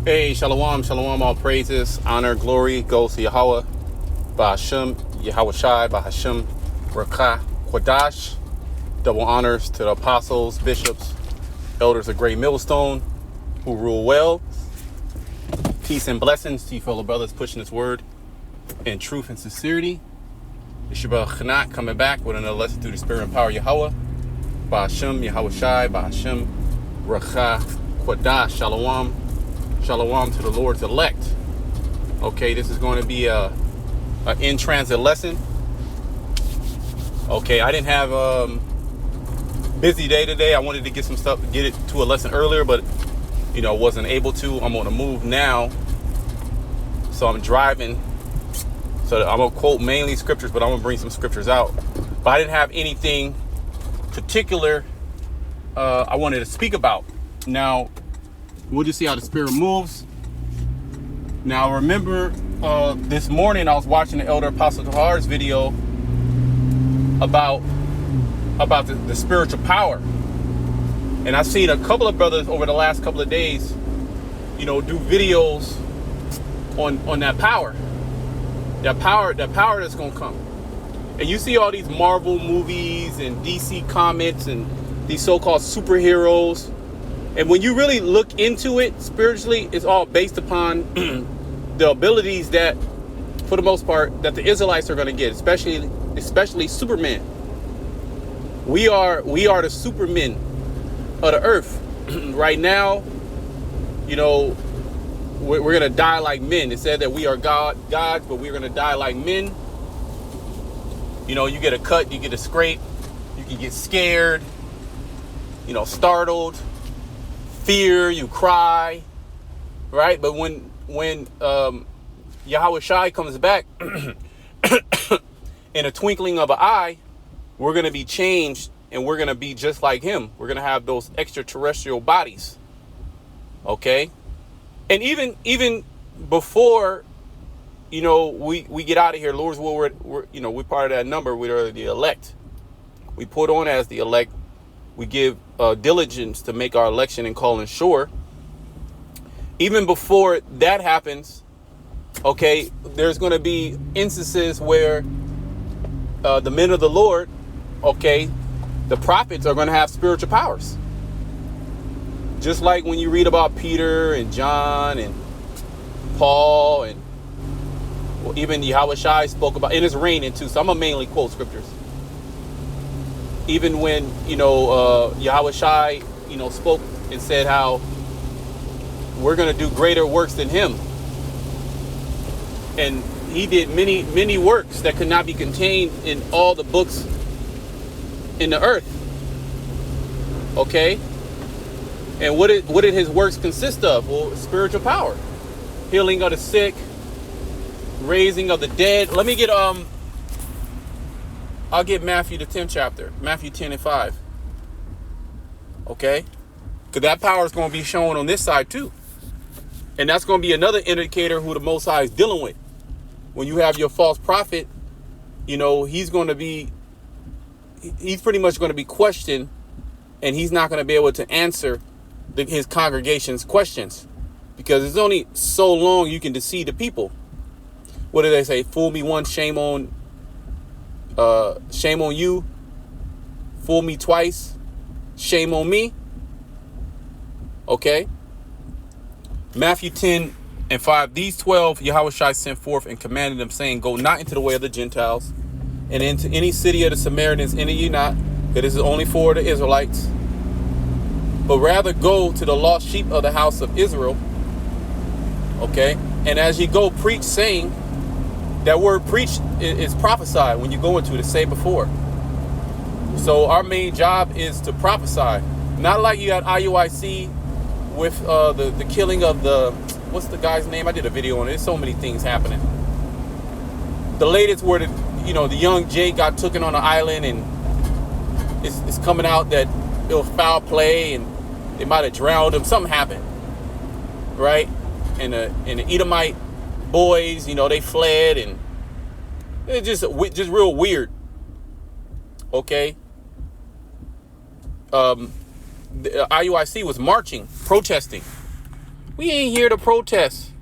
Hey, shalom, shalom, all praises, honor, glory goes to Yahweh, Ba'ashem, Yahweh Shai, Ba'ashem, Rakah, Quadash. Double honors to the apostles, bishops, elders of Great Millstone who rule well. Peace and blessings to you fellow brothers pushing this word in truth and sincerity. Yeshua Chanat coming back with another lesson through the spirit and power of Yahweh. Ba'ashem, Yahweh Shai, Ba'ashem, Rakah, Quadash, shalom. Shalom to the Lord's elect. Okay, this is going to be a in transit lesson. Okay, I didn't have busy day today. I wanted to get some stuff, get it to a lesson earlier, but wasn't able to. I'm on the move now, so I'm driving. So I'm gonna quote mainly scriptures, but I'm gonna bring some scriptures out. But I didn't have anything particular I wanted to speak about. Now, we'll just see how the spirit moves. Now, remember, this morning I was watching the Elder Apostle Tahar's video about the spiritual power. And I've seen a couple of brothers over the last couple of days, do videos on that power. That power that's going to come. And you see all these Marvel movies and DC comics and these so-called superheroes. And when you really look into it spiritually, it's all based upon the abilities that, for the most part, that the Israelites are going to get, especially Superman. We are the Supermen of the earth. Right now, we're going to die like men. It said that we are gods, but we're going to die like men. You get a cut, you get a scrape, you can get scared, startled. Fear, you cry, right? But when Yahweh Shai comes back in a twinkling of an eye, we're going to be changed and we're going to be just like him. We're going to have those extraterrestrial bodies. Okay? And even before, we get out of here, Lord's will, we're part of that number. We're the elect. We put on as the elect. We give diligence to make our election and calling sure. Even before that happens, okay, there's going to be instances where the men of the Lord, okay, the prophets are going to have spiritual powers. Just like when you read about Peter and John and Paul and even Yahweh Shai spoke about, and it's raining too, so I'm going to mainly quote scriptures. Even when, Yahweh Shai, spoke and said how we're going to do greater works than him. And he did many, many works that could not be contained in all the books in the earth. Okay? And what did his works consist of? Well, spiritual power. Healing of the sick, raising of the dead. Let me get, I'll get Matthew the 10th chapter, Matthew 10 and 5. Okay? Because that power is going to be shown on this side too. And that's going to be another indicator who the Most High is dealing with. When you have your false prophet, he's pretty much going to be questioned, and he's not going to be able to answer his congregation's questions. Because it's only so long you can deceive the people. What do they say? Fool me once, shame on you. Fool me twice, shame on me. Okay. Matthew 10 and 5. These 12 Yahweh Shai sent forth and commanded them, saying, go not into the way of the Gentiles, and into any city of the Samaritans enter ye not, for this is only for the Israelites, but rather go to the lost sheep of the house of Israel. Okay. And as ye go, preach, saying, that word preach is prophesy when you go into it, say before. So our main job is to prophesy. Not like you at IUIC with the killing of what's the guy's name? I did a video on it. There's so many things happening. The latest where the young Jake got taken on an island, and it's coming out that it was foul play and they might have drowned him. Something happened, right? And the Edomite boys, they fled, and it's just real weird. Okay. The IUIC was marching, protesting We ain't here to protest,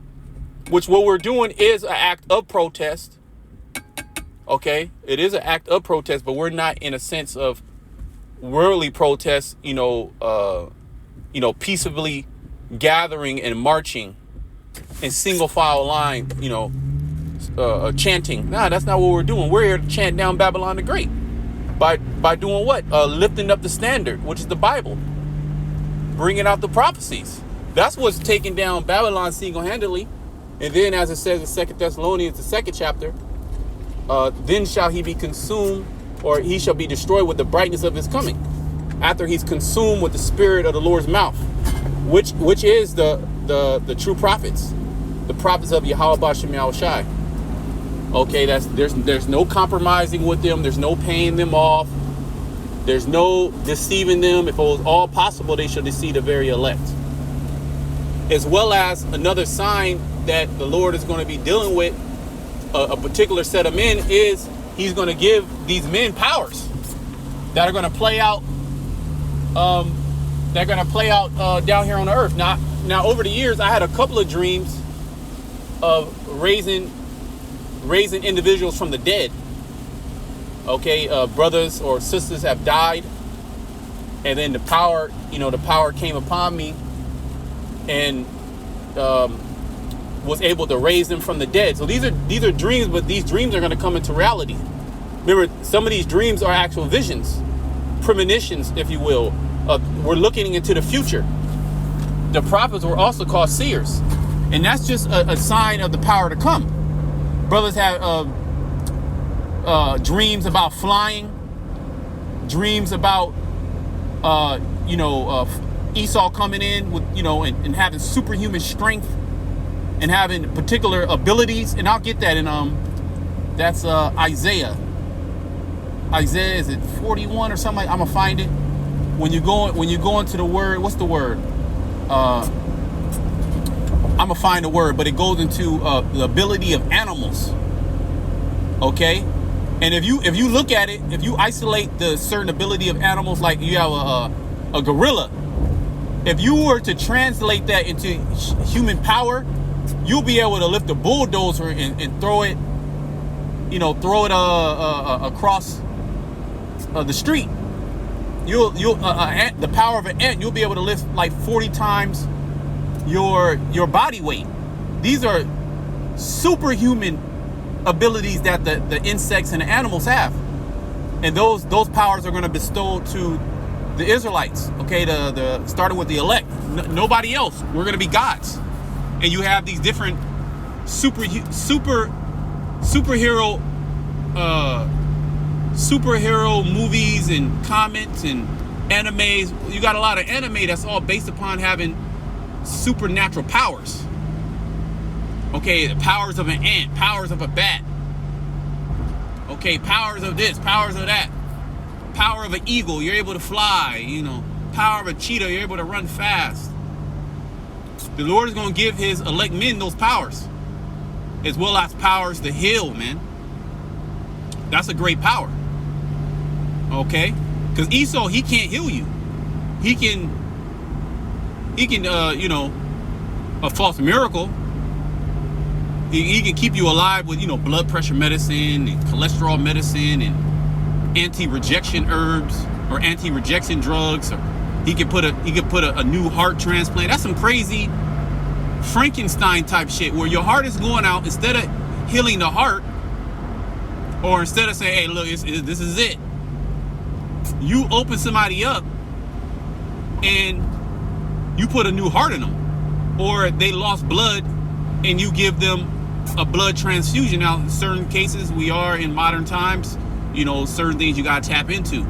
which what we're doing is an act of protest. Okay, it is an act of protest, but we're not in a sense of worldly protest, peaceably gathering and marching in single file line, chanting. Nah, that's not what we're doing. We're here to chant down Babylon the Great by doing what? Lifting up the standard, which is the Bible, bringing out the prophecies. That's what's taking down Babylon single-handedly. And then, as it says in 2 Thessalonians, the 2nd chapter, then shall he be consumed, or he shall be destroyed with the brightness of his coming, after he's consumed with the spirit of the Lord's mouth, which is the true prophets, the prophets of Yahweh Bashem Yahushai. Okay, there's no compromising with them. There's no paying them off. There's no deceiving them. If it was all possible, they should deceive the very elect. As well as another sign that the Lord is going to be dealing with a particular set of men is he's going to give these men powers that are going to play out. They're going to play out down here on the earth. Now, over the years, I had a couple of dreams of raising individuals from the dead. Okay, brothers or sisters have died, and then the power came upon me, and was able to raise them from the dead. So these are dreams, but these dreams are going to come into reality. Remember, some of these dreams are actual visions, premonitions, if you will. We're looking into the future. The prophets were also called seers, and that's just a sign of the power to come. Brothers have dreams about flying, dreams about Esau coming in with and having superhuman strength and having particular abilities. And I'll get that in that's Isaiah. Isaiah, is it 41 or something? I'm gonna find it. When you go into the word, what's the word? I'm gonna find the word, but it goes into the ability of animals. Okay, and if you look at it, if you isolate the certain ability of animals, like you have a gorilla, if you were to translate that into human power, you'll be able to lift a bulldozer and throw it, across the street. The power of an ant, you'll be able to lift like 40 times your body weight. These are superhuman abilities that the insects and the animals have, and those powers are going to bestow to the Israelites. Okay, the starting with the elect. Nobody else. We're going to be gods, and you have these different superhero movies and comics and animes. You got a lot of anime that's all based upon having supernatural powers. Okay, the powers of an ant, powers of a bat. Okay, powers of this, powers of that. Power of an eagle, you're able to fly. Power of a cheetah, you're able to run fast. The Lord is going to give his elect men those powers, as well as powers to heal, man. That's a great power. Okay, because Esau, he can't heal you. He can a false miracle. He can keep you alive with blood pressure medicine and cholesterol medicine and anti-rejection herbs or anti-rejection drugs. Or he could put a new heart transplant. That's some crazy Frankenstein type shit where your heart is going out, instead of healing the heart, or instead of saying, hey, look, this is it, you open somebody up and you put a new heart in them. Or they lost blood and you give them a blood transfusion. Now, in certain cases, we are in modern times, certain things you got to tap into.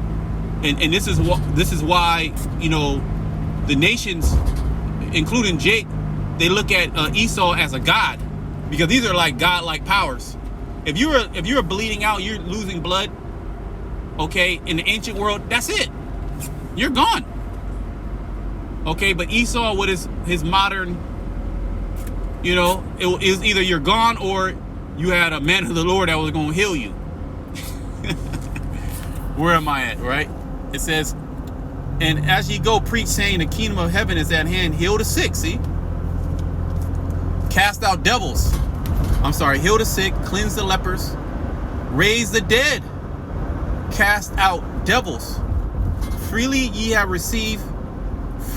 And this is why the nations, including Jake, they look at Esau as a god, because these are like godlike powers. If you're bleeding out, you're losing blood, okay, in the ancient world, that's it. You're gone. Okay, but Esau, with his modern, it is either you're gone or you had a man of the Lord that was going to heal you. Where am I at, right? It says, and as ye go, preach, saying the kingdom of heaven is at hand. Heal the sick, see? cast out devils. Heal the sick, cleanse the lepers, raise the dead, cast out devils. Freely ye have received,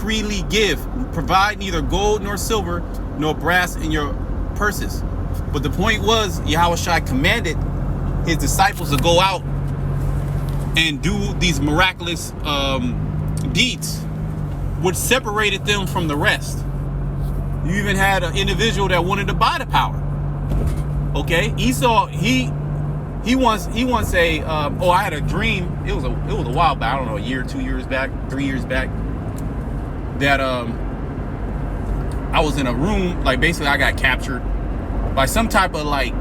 freely give. Provide neither gold nor silver nor brass in your purses. But the point was, Yahushua commanded his disciples to go out and do these miraculous deeds, which separated them from the rest. You even had an individual that wanted to buy the power. Okay, Esau, he once a I had a dream. It was a while back. I don't know, a year, 2 years back, 3 years back. That I was in a room, like basically I got captured by some type of like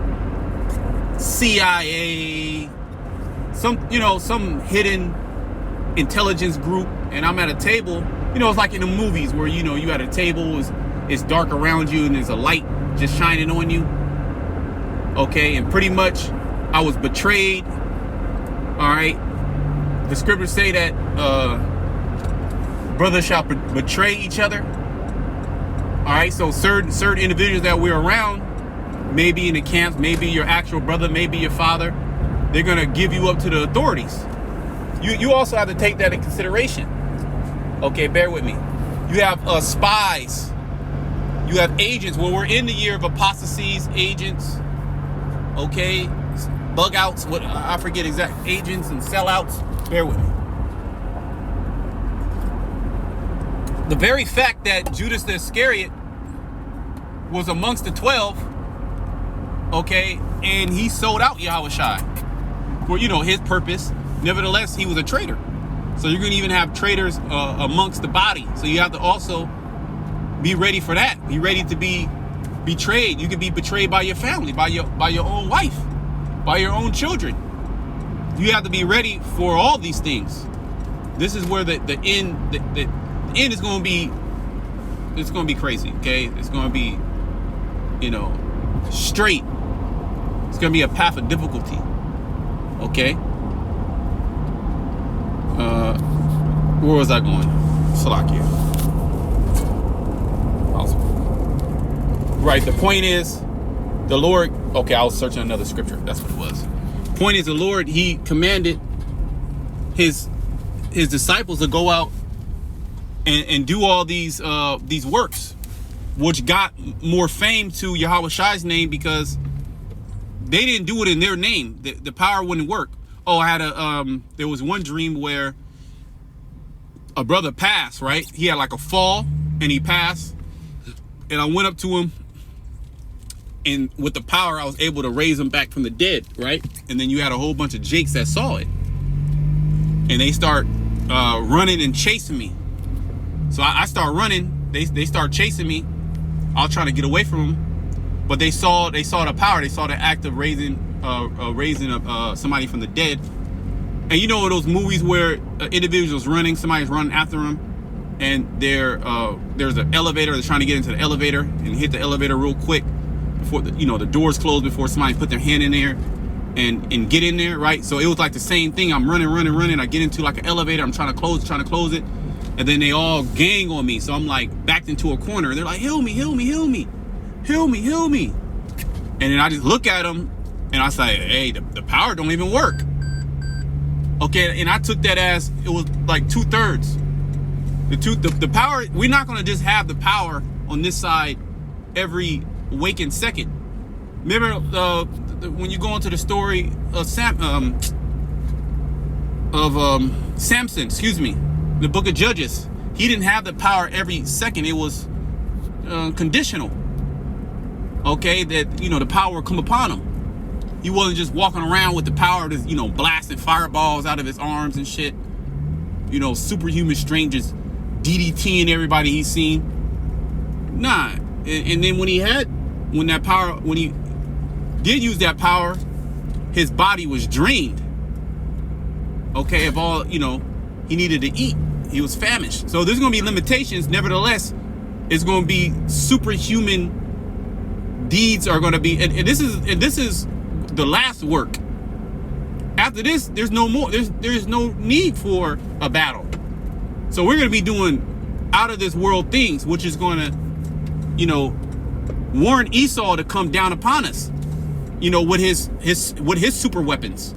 CIA, some hidden intelligence group, and I'm at a table. It's like in the movies where you at a table, it's dark around you and there's a light just shining on you. Okay, and pretty much I was betrayed. All right, the scriptures say that brothers shall betray each other. All right, so certain individuals that we're around, maybe in the camps, maybe your actual brother, maybe your father, they're gonna give you up to the authorities. You also have to take that in consideration. Okay, bear with me. You have spies. You have agents. When we're in the year of apostasies, agents, okay, bug outs, what I forget exact agents and sellouts. Bear with me. The very fact that Judas the Iscariot was amongst the 12, okay, and he sold out Yahushua for his purpose. Nevertheless, he was a traitor. So you're gonna even have traitors amongst the body. So you have to also be ready for that. Be ready to be betrayed. You could be betrayed by your family, by your own wife, by your own children. You have to be ready for all these things. This is where the end the end is going to be. It's going to be crazy. Okay, it's going to be straight. It's going to be a path of difficulty. Okay. Where was I going? Salakia. Right, the point is, the Lord, okay, I was searching another scripture. That's what it was. Point is, the Lord, he commanded his disciples to go out and do all these works, which got more fame to Yahweh's name because they didn't do it in their name. The power wouldn't work. Oh, I had there was one dream where a brother passed, right? He had like a fall and he passed, and I went up to him, and with the power, I was able to raise him back from the dead, right? And then you had a whole bunch of jakes that saw it, and they start running and chasing me. So I start running. They start chasing me. I was trying to get away from them, but they saw the power. They saw the act of raising somebody from the dead. And those movies where individuals running, somebody's running after them, and there's an elevator. They're trying to get into the elevator and hit the elevator real quick before the doors close, before somebody put their hand in there and get in there, right? So it was like the same thing. I'm running. I get into like an elevator. I'm trying to close it, and then they all gang on me. So I'm like backed into a corner. They're like, "Heal me, heal me, heal me, heal me, heal me." And then I just look at them and I say, "Hey, the power don't even work." Okay, and I took that as it was like 2/3. The power. We're not gonna just have the power on this side every waking second. Remember when you go into the story of Samson, excuse me, the book of Judges, he didn't have the power every second. It was conditional. Okay, that the power would come upon him. He wasn't just walking around with the power to blasting fireballs out of his arms and shit. Superhuman strength, just DDTing everybody he's seen. Nah. And then when he did use that power, his body was drained. Okay, of all, he needed to eat. He was famished. So there's going to be limitations. Nevertheless, it's going to be superhuman deeds are going to be, and this is the last work. After this, there's no more. There's no need for a battle. So we're going to be doing out of this world things, which is going to, warned Esau to come down upon us, with his super weapons.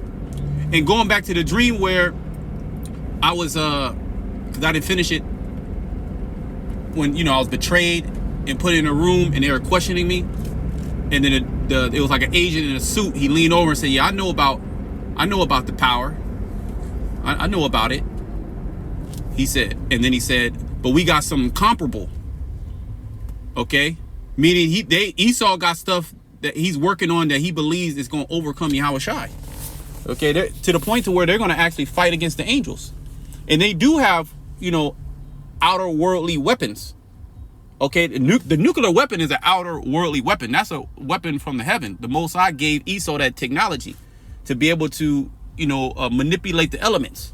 And going back to the dream where I was, because I didn't finish it, when I was betrayed and put in a room and they were questioning me, and then it was like an agent in a suit. He leaned over and said, "Yeah, I know about the power. I know about it." He said, and then he said, "But we got something comparable." Okay, meaning Esau got stuff that he's working on that he believes is going to overcome Yahushai. Okay, to the point to where they're going to actually fight against the angels, and they do have outer worldly weapons. Okay, the nuclear weapon is an outer worldly weapon. That's a weapon from the heaven. The Most High gave Esau that technology to be able to, manipulate the elements.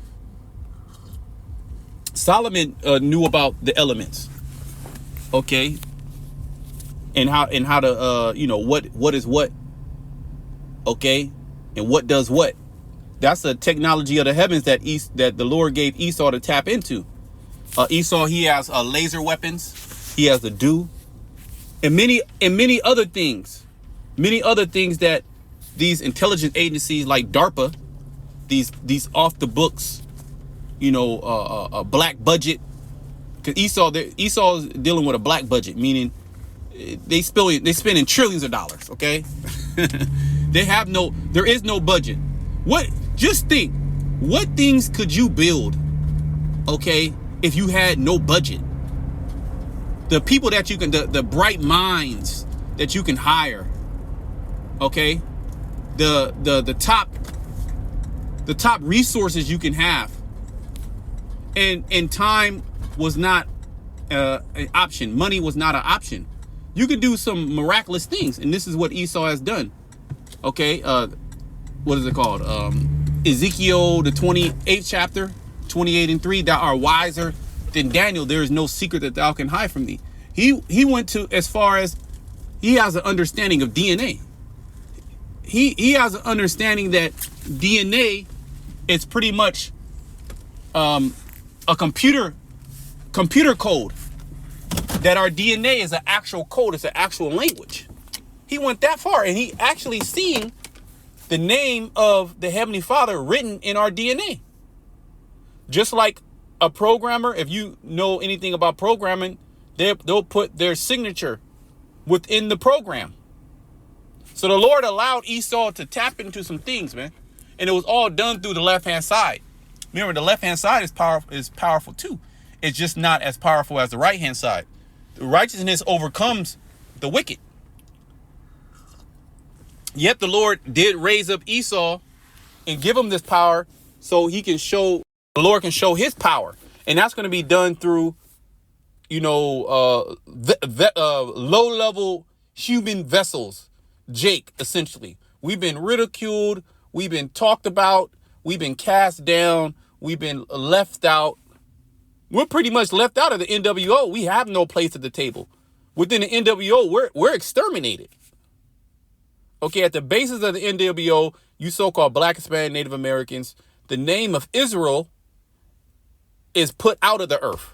Solomon knew about the elements. Okay, and how to what is what. Okay, and what does what. That's the technology of the heavens that the Lord gave Esau to tap into. Esau, he has laser weapons. He has the dew, and many other things that these intelligence agencies like DARPA, these off the books, a black budget. Because Esau's dealing with a black budget, meaning they spending trillions of dollars. Okay, there is no budget. Just think, what things could you build, okay, if you had no budget? The people that you can, the bright minds that you can hire, okay, the top resources you can have, and time was not an option. Money was not an option. You could do some miraculous things, and this is what Esau has done. Okay, what is it called? Ezekiel, the 28th chapter, 28:3. Thou art wiser than Daniel. There is no secret that thou can hide from thee. He went to as far as he has an understanding of DNA. He has an understanding that DNA is pretty much a computer code. That our DNA is an actual code. It's an actual language. He went that far, and he actually seeing the name of the Heavenly Father written in our DNA. Just like a programmer, if you know anything about programming, they'll put their signature within the program. So the Lord allowed Esau to tap into some things, man. And it was all done through the left-hand side. Remember, the left-hand side is powerful too. It's just not as powerful as the right-hand side. The righteousness overcomes the wicked. Yet the Lord did raise up Esau and give him this power so the Lord can show his power. And that's going to be done through, low-level human vessels. Jake, essentially. We've been ridiculed. We've been talked about. We've been cast down. We've been left out. We're pretty much left out of the NWO. We have no place at the table. Within the NWO, we're exterminated. Okay, at the basis of the NWO, you so-called Black, Hispanic, Native Americans, the name of Israel is put out of the earth.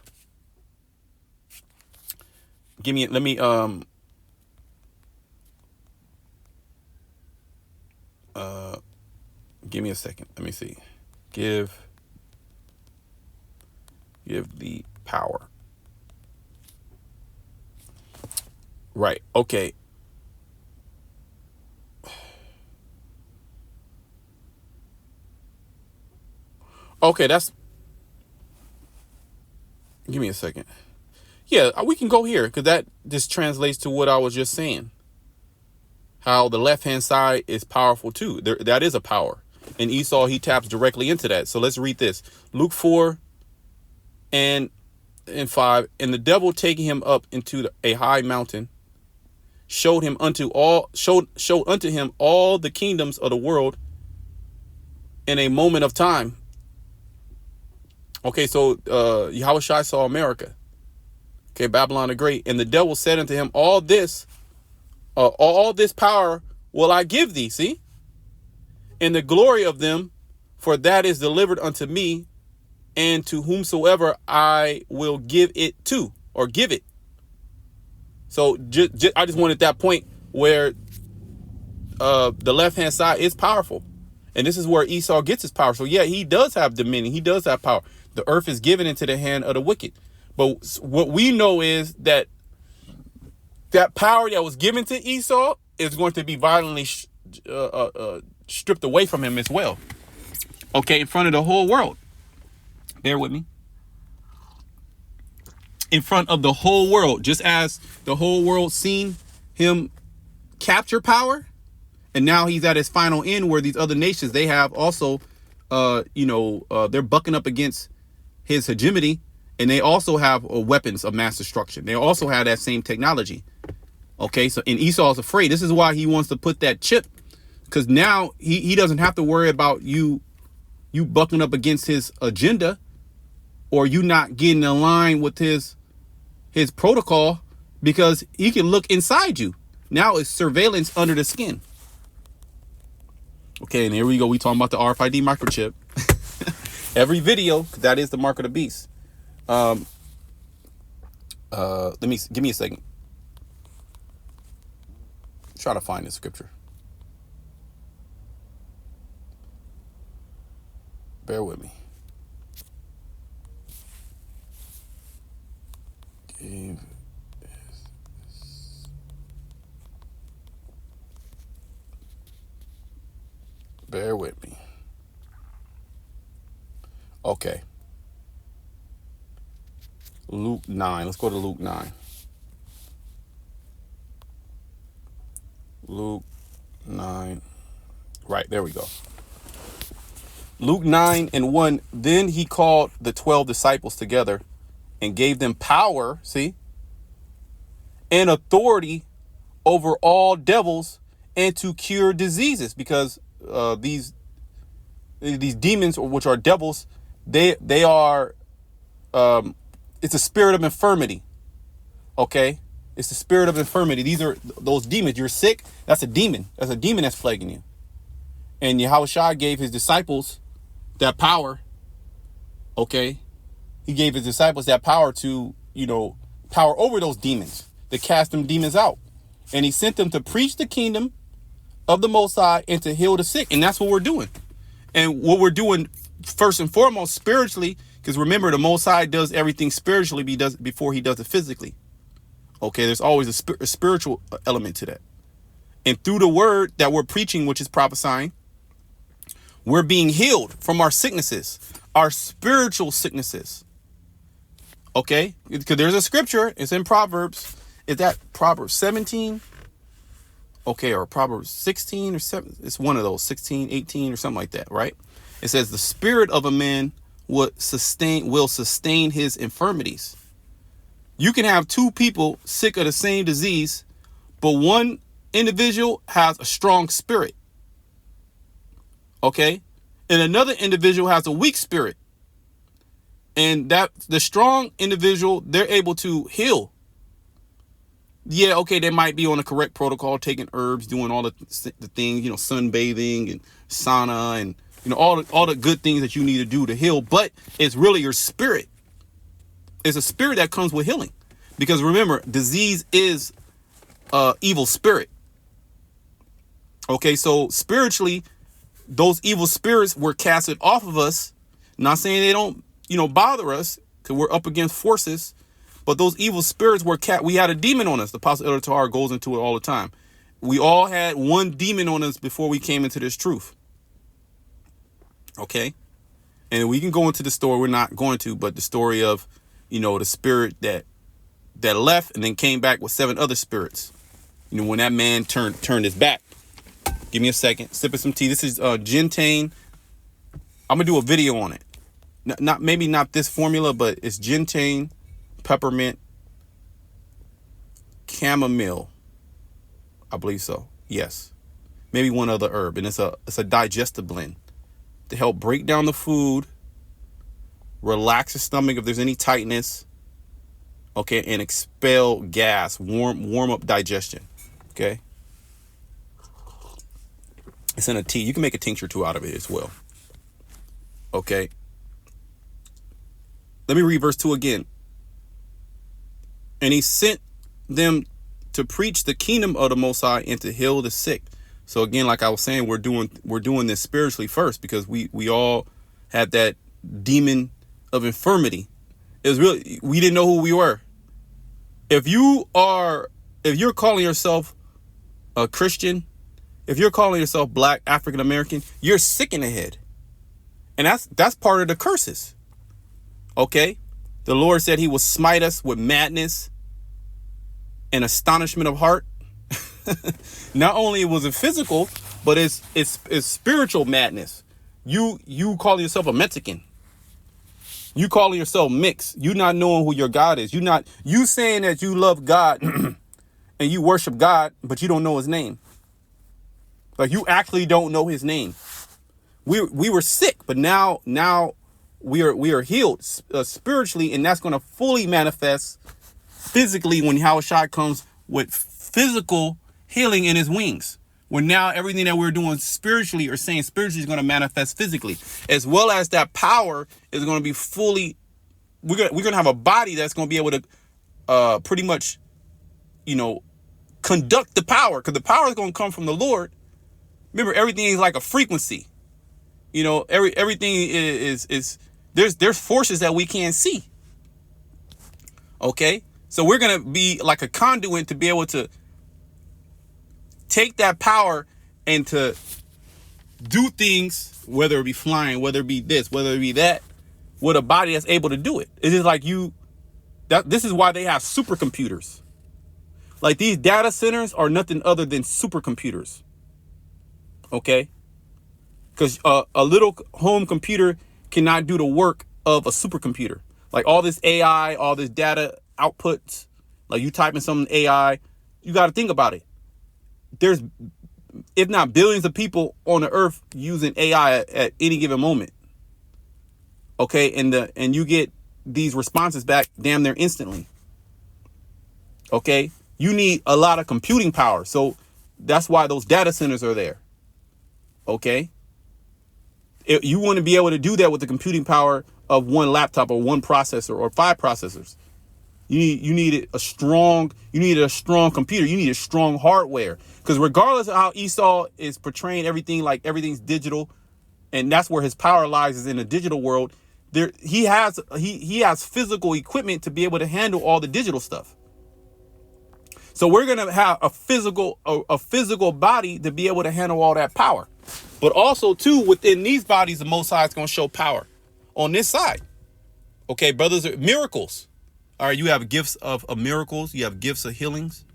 Give me a second. Let me see. Give the power. Right. Okay. Okay, give me a second. Yeah, we can go here because that just translates to what I was just saying. How the left-hand side is powerful too. That is a power. And Esau, he taps directly into that. So let's read this. Luke 4 and 5. And the devil, taking him up into a high mountain, showed unto him all the kingdoms of the world in a moment of time. Okay, so Yahushua saw America. Okay, Babylon the Great. And the devil said unto him, all this power will I give thee, see? And the glory of them, for that is delivered unto me, and to whomsoever I will give it to, or give it. So I just wanted that point where the left-hand side is powerful. And this is where Esau gets his power. So yeah, he does have dominion. He does have power. The earth is given into the hand of the wicked. But what we know is that power that was given to Esau is going to be violently stripped away from him as well. Okay, in front of the whole world. Bear with me. In front of the whole world, just as the whole world seen him capture power, and now he's at his final end where these other nations, they have also, they're bucking up against his hegemony, and they also have weapons of mass destruction. They also have that same technology. Okay, so and Esau's afraid. This is why he wants to put that chip, because now he doesn't have to worry about you bucking up against his agenda, or you not getting in line with his protocol, because he can look inside you. Now it's surveillance under the skin. Okay, and here we go. We talking about the RFID microchip. Every video, that is the mark of the beast. Give me a second. Try to find the scripture. Bear with me. Bear with me. Okay. Luke 9. Let's go to Luke 9. Luke 9. Right, there we go. Luke 9:1. Then he called the 12 disciples together and gave them power, see, and authority over all devils and to cure diseases, because these demons, which are devils, they are it's a spirit of infirmity. Okay, it's the spirit of infirmity. These are those demons. You're sick. That's a demon. That's a demon that's plaguing you. And Yahushua gave his disciples that power. Okay, he gave his disciples that power to, power over those demons, to cast them demons out. And he sent them to preach the kingdom of the Most High and to heal the sick. And that's what we're doing. And what we're doing first and foremost spiritually, because remember, the Most High does everything spiritually before he does it physically. Okay, there's always a spiritual element to that. And through the word that we're preaching, which is prophesying, we're being healed from our sicknesses, our spiritual sicknesses. Okay, because there's a scripture. It's in Proverbs. Is that Proverbs 17? Okay, or Proverbs 16 or 7. It's one of those, 16, 18 or something like that, right? It says the spirit of a man will sustain his infirmities. You can have two people sick of the same disease, but one individual has a strong spirit. Okay, and another individual has a weak spirit. And that the strong individual, they're able to heal. Yeah, okay, they might be on the correct protocol, taking herbs, doing all the things, sunbathing and sauna and all the good things that you need to do to heal. But it's really your spirit. It's a spirit that comes with healing, because remember, disease is evil spirit. Okay, so spiritually, those evil spirits were casted off of us. Not saying they don't, bother us, because we're up against forces. But those evil spirits we had a demon on us. The Apostle Elder Tahar goes into it all the time. We all had one demon on us before we came into this truth. Okay. And we can go into the story. We're not going to, but the story of, the spirit that left and then came back with 7 other spirits. When that man turned his back. Give me a second. Sipping some tea. This is Gentane. I'm going to do a video on it. Maybe not this formula, but it's Gentane, peppermint, chamomile. I believe so. Yes. Maybe one other herb. And it's a digestive blend to help break down the food, relax the stomach if there's any tightness. Okay. And expel gas, warm up digestion. Okay. It's in a tea. You can make a tincture too out of it as well. Okay. Let me read verse 2 again. And he sent them to preach the kingdom of the Most High and to heal the sick. So again, like I was saying, we're doing this spiritually first, because we all had that demon of infirmity. It was really, we didn't know who we were. If you're calling yourself a Christian, if you're calling yourself Black, African American, you're sick in the head. And that's part of the curses. Okay? The Lord said he will smite us with madness and astonishment of heart. Not only was it physical, but it's spiritual madness. You calling yourself a Mexican. You calling yourself mixed. You not knowing who your God is. You saying that you love God and you worship God, but you don't know his name. Like, you actually don't know his name. We were sick, but now we are healed spiritually, and that's going to fully manifest physically when Yahushua comes with physical healing in his wings. When now everything that we're doing spiritually or saying spiritually is going to manifest physically, as well as that power is going to be fully. We're gonna have a body that's going to be able to pretty much, conduct the power, because the power is going to come from the Lord. Remember, everything is like a frequency. Everything is there's forces that we can't see. Okay, so we're gonna be like a conduit to be able to take that power and to do things, whether it be flying, whether it be this, whether it be that, with a body that's able to do it. It is like this is why they have supercomputers. Like, these data centers are nothing other than supercomputers. Okay? Because a little home computer cannot do the work of a supercomputer. Like, all this AI, all this data outputs, like you type in some AI, you got to think about it. There's, if not billions of people on the earth using AI at any given moment. Okay, and you get these responses back damn near instantly. Okay, you need a lot of computing power, so that's why those data centers are there. Okay, you want to be able to do that with the computing power of one laptop or one processor or 5 processors. You need a strong computer. You need a strong hardware, because regardless of how Esau is portraying everything, like everything's digital, and that's where his power lies, is in the digital world. He has physical equipment to be able to handle all the digital stuff. So we're gonna have a physical body to be able to handle all that power. But also too, within these bodies, the Most High is gonna show power on this side. Okay, brothers, miracles. All right, you have gifts of miracles. You have gifts of healings.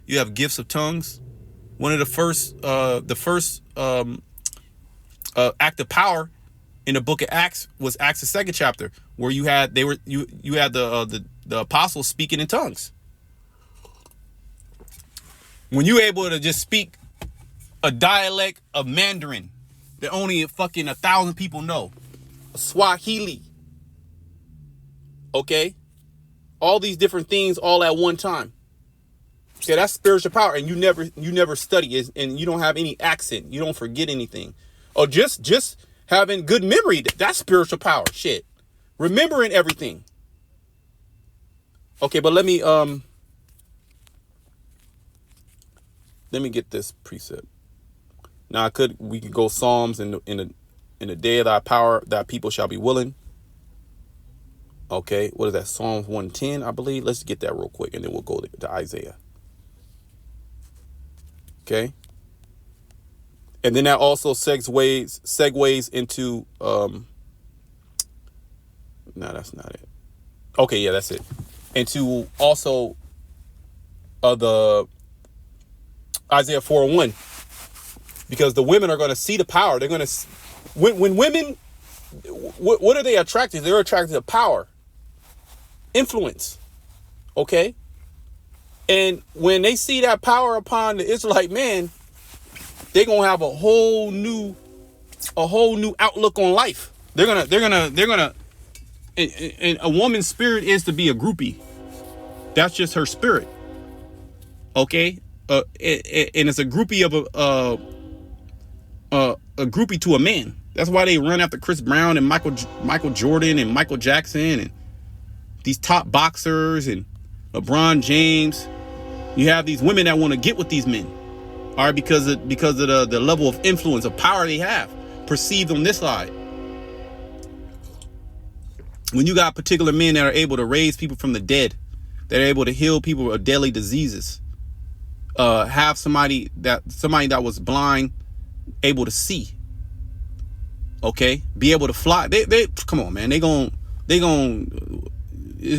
You have gifts of tongues. One of the first act of power in the book of Acts was Acts the 2nd chapter, where you had the apostles speaking in tongues. When you're able to just speak a dialect of Mandarin that only fucking 1,000 people know, Swahili, okay, all these different things all at one time. Okay, that's spiritual power, and you never study it, and you don't have any accent. You don't forget anything, or just having good memory. That's spiritual power. Shit, remembering everything. Okay, but let me get this precept. Now we could go Psalms in the day of thy power, thy people shall be willing. Okay, what is that? Psalms 110, I believe. Let's get that real quick, and then we'll go to Isaiah. Okay, and then that also segues into no, that's not it. Okay, yeah, that's it. Into also the Isaiah 4:1, because the women are going to see the power. They're going to, when women, what are they attracted to? They're attracted to power, influence. Okay, and when they see that power upon the Israelite man, they're gonna have a whole new outlook on life. They're gonna. And a woman's spirit is to be a groupie. That's just her spirit. Okay, and it's a groupie of a groupie to a man. That's why they run after Chris Brown and Michael Jordan and Michael Jackson and these top boxers and LeBron James. You have these women that want to get with these men, all right, because of the level of influence, of power they have perceived on this side. When you got particular men that are able to raise people from the dead, that are able to heal people of deadly diseases, have somebody that was blind able to see, okay, be able to fly. They come on, man. It's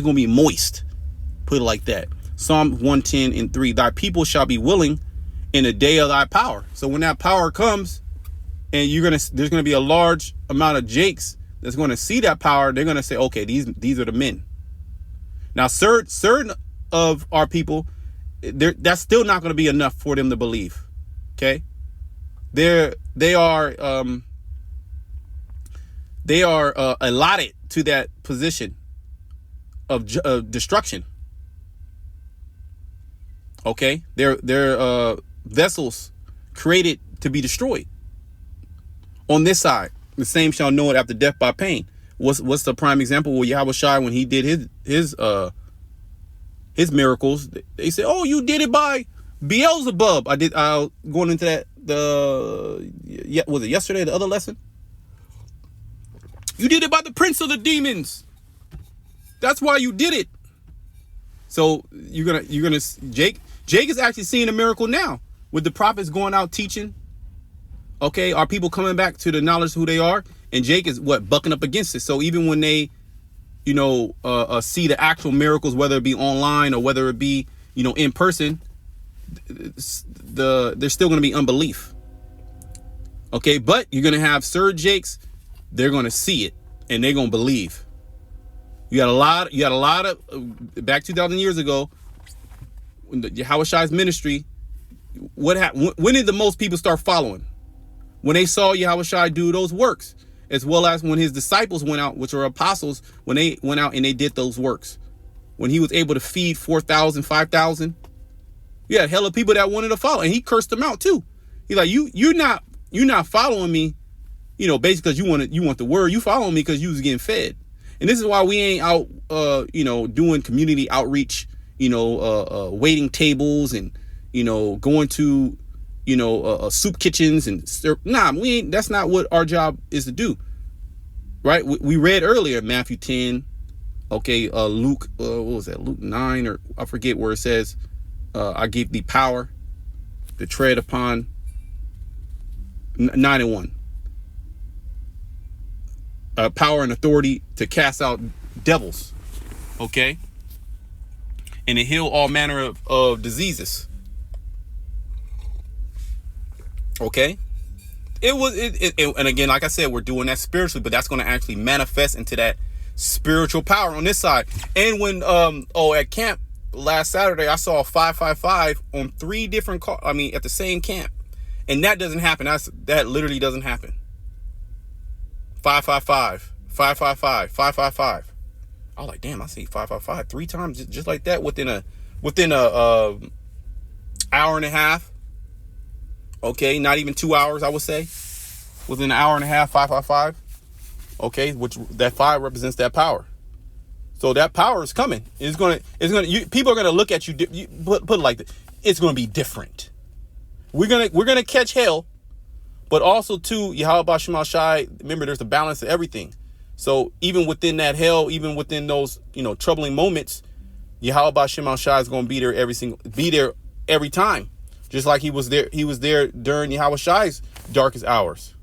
gonna be moist. Put it like that. Psalm 110:3. Thy people shall be willing in the day of thy power. So when that power comes, and there's gonna be a large amount of Jakes that's gonna see that power. They're gonna say, okay, these are the men. Now, certain of our people, that's still not gonna be enough for them to believe. Okay, they are allotted to that position of destruction. Okay, they're vessels created to be destroyed. On this side, the same shall know it after death by pain. What's the prime example? Well, Yahushua, when he did his miracles, they said, "Oh, you did it by Beelzebub." Going into that was it yesterday? The other lesson. You did it by the prince of the demons. That's why you did it. So you're gonna Jake is actually seeing a miracle now with the prophets going out teaching. Okay, are people coming back to the knowledge of who they are? And Jake is bucking up against it. So even when they, see the actual miracles, whether it be online or whether it be, in person, there's still going to be unbelief. Okay, but you're going to have Sir Jakes. They're going to see it and they're going to believe. You got a lot of back 2,000 years ago, when the Yahushua's ministry, what happened? When did the most people start following? When they saw Yahushua do those works, as well as when his disciples went out, which are apostles, when they went out and they did those works. When he was able to feed 4,000, 5,000, you had hella people that wanted to follow, and he cursed them out too. He's like, you're not following me, basically because you want the word. You following me because you was getting fed. And this is why we ain't out, doing community outreach, waiting tables and, going to, soup kitchens and we ain't. That's not what our job is to do, right? We read earlier Matthew 10, okay, Luke, what was that? Luke 9, or I forget where it says, I gave thee power to tread upon 9:1. Power and authority to cast out devils, okay, and to heal all manner of diseases. Okay, and again, like I said, we're doing that spiritually, but that's going to actually manifest into that spiritual power on this side. And when at camp last Saturday, I saw a 555 on 3 different cars. I mean, at the same camp, and that doesn't happen. That literally doesn't happen. 555, 555, 555. I was like, damn, I see 555 3 times just like that within a hour and a half. Okay, not even 2 hours, I would say. Within an hour and a half, 555. Okay, which that 5 represents that power. So that power is coming. People are gonna look at you. Put it like this. It's gonna be different. We're gonna catch hell, but also too, Yahweh Shem Shai. Remember, there's a balance to everything. So even within that hell, even within those troubling moments, Yahweh Shem Shai is gonna be there every time. Just like he was there during Yahushua's darkest hours.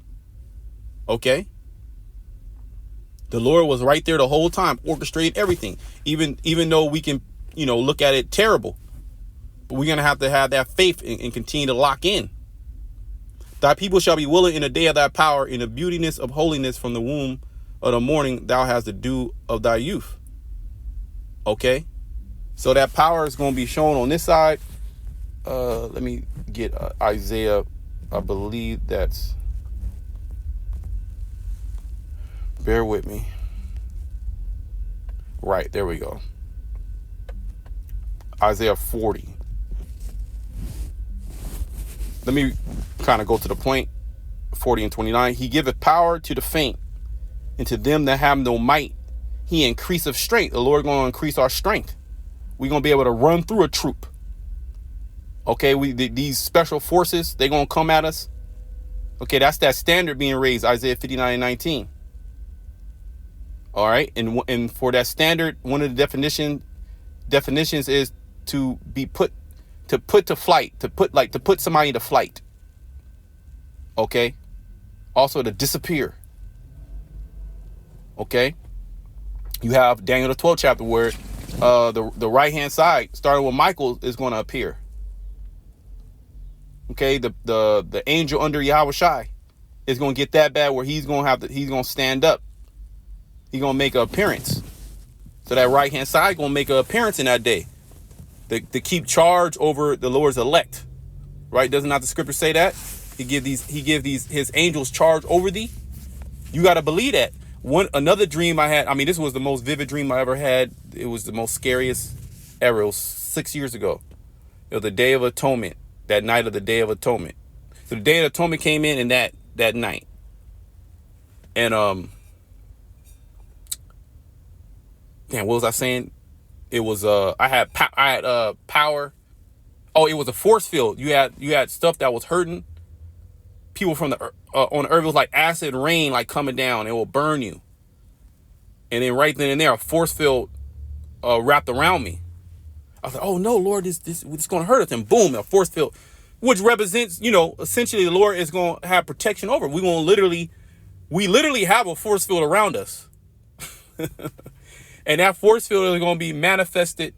Okay? The Lord was right there the whole time, orchestrated everything. Even though we can, look at it terrible. But we're going to have that faith and continue to lock in. Thy people shall be willing in the day of thy power, in the beautiness of holiness from the womb of the morning, thou hast the dew of thy youth. Okay? So that power is going to be shown on this side. Let me get Isaiah. I believe that's, bear with me. Right, there we go. Isaiah 40. Let me kind of go to the point. 40 and 29. He giveth power to the faint, and to them that have no might, he increaseth strength. The Lord going to increase our strength. We're going to be able to run through a troop. Okay, these special forces, they're going to come at us. Okay, that's that standard being raised, Isaiah 59:19. All right, and for that standard, one of the definitions is to be put to flight, to put somebody to flight. Okay, also to disappear. Okay, you have Daniel the 12th chapter where the right hand side, starting with Michael, is going to appear. Okay, the angel under Yahweh Shai is going to get that bad where he's going to stand up. He's going to make an appearance. So that right hand side going to make an appearance in that day to keep charge over the Lord's elect. Right? Doesn't not the scripture say that? He give these his angels charge over thee. You got to believe that. Another dream I had, I mean, this was the most vivid dream I ever had. It was the most scariest ever. It was 6 years ago. It was the Day of Atonement, that night of the Day of Atonement. So the Day of Atonement came in that night. And, damn, what was I saying? It was, I had power. Oh, it was a force field. You had stuff that was hurting. People from the on the earth, it was like acid rain, like coming down. It will burn you. And then right then and there, a force field wrapped around me. I was like, "Oh no, Lord, this going to hurt us!" And boom, a force field, which represents, essentially the Lord is going to have protection over. We literally have a force field around us, and that force field is going to be manifested.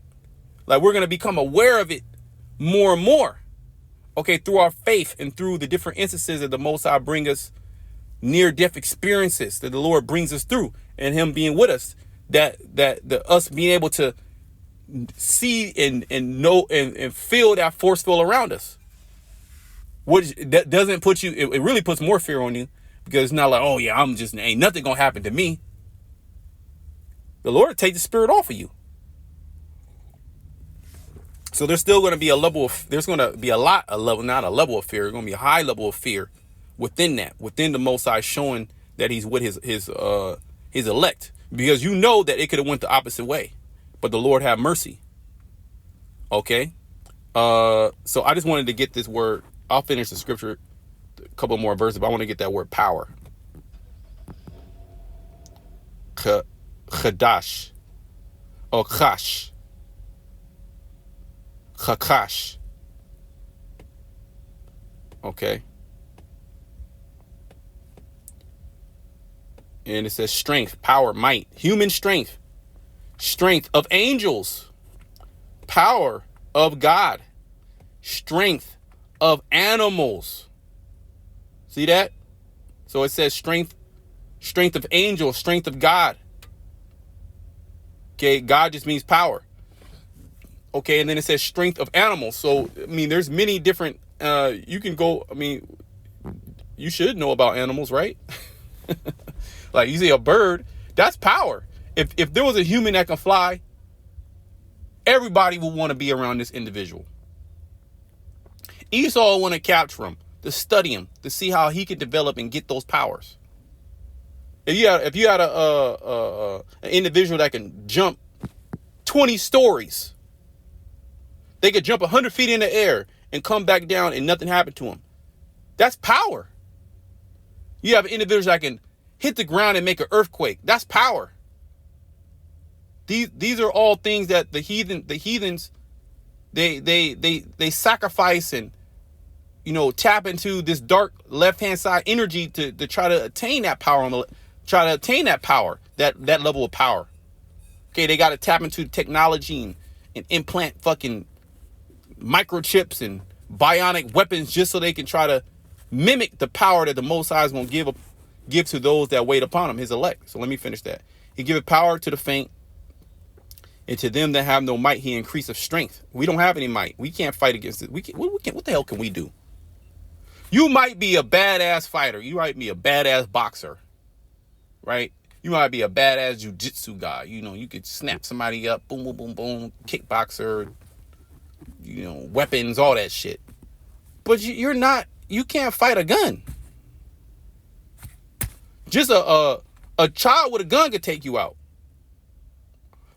Like we're going to become aware of it more and more. Okay, through our faith and through the different instances that the Most High bring us, near-death experiences that the Lord brings us through, and Him being with us, that us being able to see and know and feel that force field around us. Which that doesn't put you, it really puts more fear on you, because it's not like, oh yeah, ain't nothing gonna happen to me. The Lord take the spirit off of you. So there's still going to be a level of, there's going to be not a level of fear. There's going to be a high level of fear within the Most High, showing that He's with his elect, because that it could have went the opposite way, but the Lord have mercy. Okay. So I just wanted to get this word. I'll finish the scripture, a couple more verses, but I want to get that word power. Chadash. Or chash. Chakash. Okay. And it says strength, power, might, human strength, strength of angels, power of God, strength of animals. See that? So it says strength of angels, strength of God. Okay, God just means power. Okay, and then it says strength of animals. So, I mean, there's many different, you can go, I mean, you should know about animals, right? Like you see a bird, that's power. If there was a human that can fly, everybody would want to be around this individual. Esau would want to capture him, to study him, to see how he could develop and get those powers. If you had an individual that can jump 20 stories, they could jump 100 feet in the air and come back down and nothing happened to them. That's power. You have individuals that can hit the ground and make an earthquake. That's power. These are all things that the heathens, they sacrifice and, tap into this dark left-hand side energy to try to attain that power, that level of power. Okay, they got to tap into technology and implant fucking microchips and bionic weapons just so they can try to mimic the power that the Most High is going to give to those that wait upon Him, His elect. So let me finish that. He giveth power to the faint, and to them that have no might, He increaseth strength. We don't have any might. We can't fight against it. What the hell can we do? You might be a badass fighter. You might be a badass boxer, right? You might be a badass jiu-jitsu guy. You could snap somebody up, boom, boom, boom, boom, kickboxer, weapons, all that shit. But you can't fight a gun. Just a child with a gun could take you out.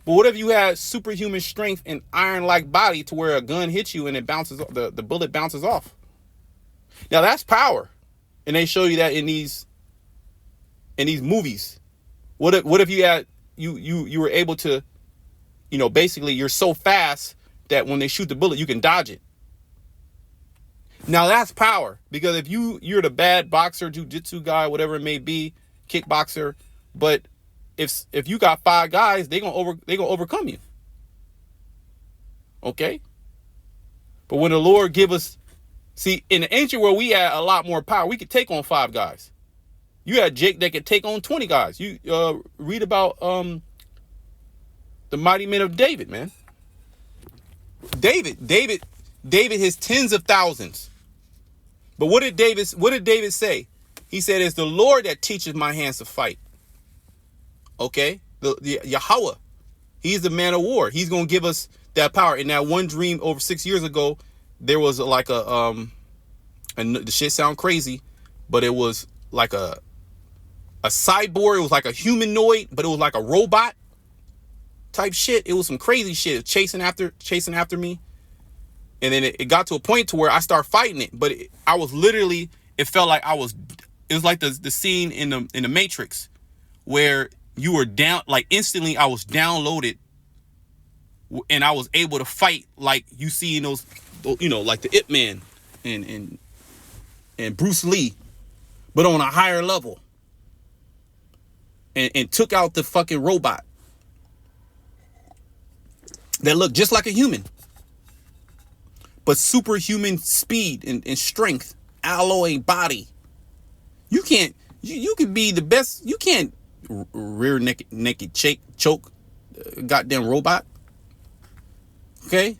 But what if you had superhuman strength and iron-like body to where a gun hits you and it bounces, the bullet bounces off? Now that's power. And they show you that in these movies. What if you had you were able to, basically you're so fast that when they shoot the bullet, you can dodge it. Now that's power, because if you're the bad boxer, jiu-jitsu guy, whatever it may be, kickboxer, but if you got 5 guys, they gonna overcome you. Okay? But when the Lord give us, see, in the ancient world, we had a lot more power. We could take on 5 guys. You had Jake that could take on 20 guys. You read about the mighty men of David, man. David has tens of thousands. But what did David say? He said, "It's the Lord that teaches my hands to fight." Okay? The Yahweh. He's the man of war. He's going to give us that power. In that one dream over 6 years ago, there was like and the shit sound crazy, but it was like a cyborg. It was like a humanoid, but it was like a robot type shit. It was some crazy shit chasing after me. And then it got to a point to where I started fighting it, but I was literally, it felt like it was like the scene in the Matrix where you were down, like instantly I was downloaded and I was able to fight like you see in those, like the Ip Man and Bruce Lee, but on a higher level, and took out the fucking robot that looked just like a human, but superhuman speed and strength, alloying body. You could be the best. You can't rear naked choke goddamn robot. Okay,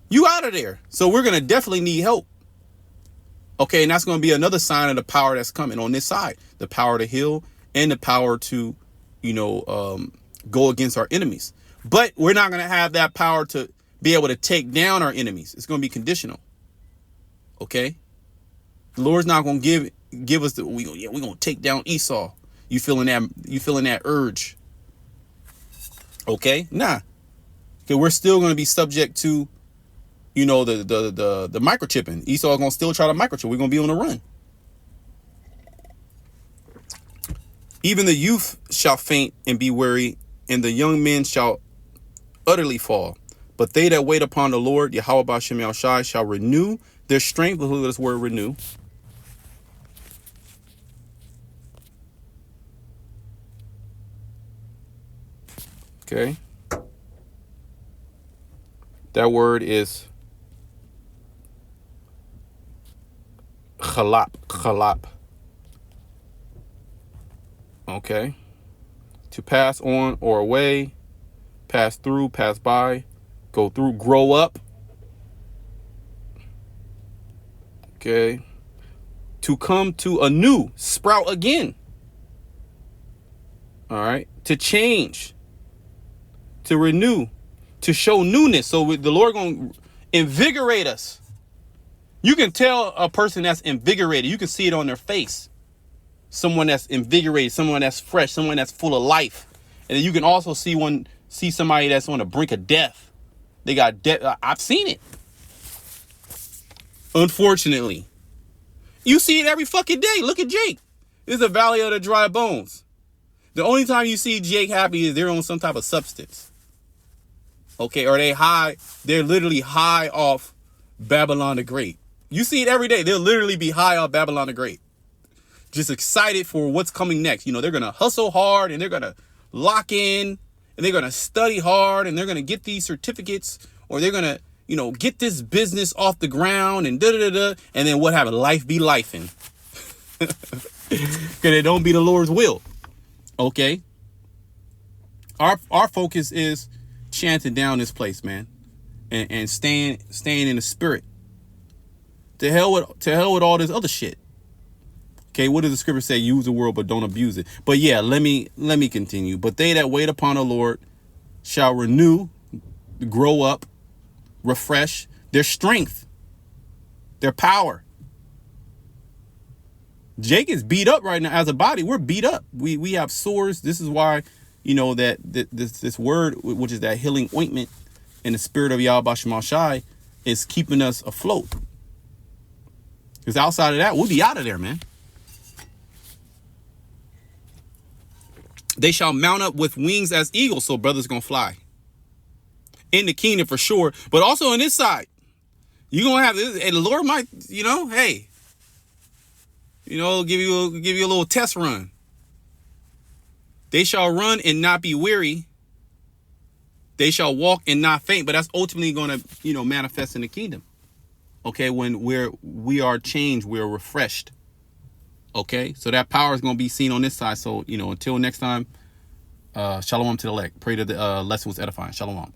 you out of there. So we're gonna definitely need help. Okay, and that's gonna be another sign of the power that's coming on this side: the power to heal and the power to, go against our enemies. But we're not gonna have that power to be able to take down our enemies. It's gonna be conditional. Okay, the Lord's not gonna give us we're gonna take down Esau. You feeling that urge? Okay, nah. Okay, we're still gonna be subject to, the microchipping. Esau is gonna still try to microchip. We're gonna be on the run. Even the youth shall faint and be weary, and the young men shall utterly fall. But they that wait upon the Lord, Yahweh B'Shem Yahushai, shall renew their strength. Look at this word renew. Okay. That word is chalap. Okay. To pass on or away, pass through, pass by, go through, grow up. Okay. To come to a new, sprout again. All right. To change, to renew, to show newness. So the Lord going to invigorate us. You can tell a person that's invigorated. You can see it on their face. Someone that's invigorated, someone that's fresh, someone that's full of life. And then you can also see somebody that's on the brink of death. They got death. I've seen it. Unfortunately. You see it every fucking day. Look at Jake. This is the valley of the dry bones. The only time you see Jake happy is they're on some type of substance. Okay, or they're literally high off Babylon the Great. You see it every day. They'll literally be high off Babylon the Great. Just excited for what's coming next. They're going to hustle hard and they're going to lock in and they're going to study hard and they're going to get these certificates, or they're going to, get this business off the ground and da-da-da-da. And then what happened? Life be lifing. Because it don't be the Lord's will. Okay. Our focus is chanting down this place, man. And staying in the spirit. To hell with all this other shit. Okay, what does the scripture say? Use the word, but don't abuse it. But yeah, let me continue. But they that wait upon the Lord shall renew, grow up, refresh their strength, their power. Jake is beat up right now as a body. We're beat up. We have sores. This is why you know, that this word, which is that healing ointment, and the spirit of Yahweh Shema Shai is keeping us afloat. Because outside of that, we'll be out of there, man. They shall mount up with wings as eagles. So brothers gonna fly in the kingdom for sure, but also on this side, you're gonna have this, and the Lord might, you know, hey, you know, give you a little test run. They shall run and not be weary. They shall walk and not faint. But that's ultimately going to, you know, manifest in the kingdom. Okay, when we are changed, we're refreshed. Okay, so that power is going to be seen on this side. So, you know, until next time, shalom to the elect. Pray that the lesson was edifying. Shalom.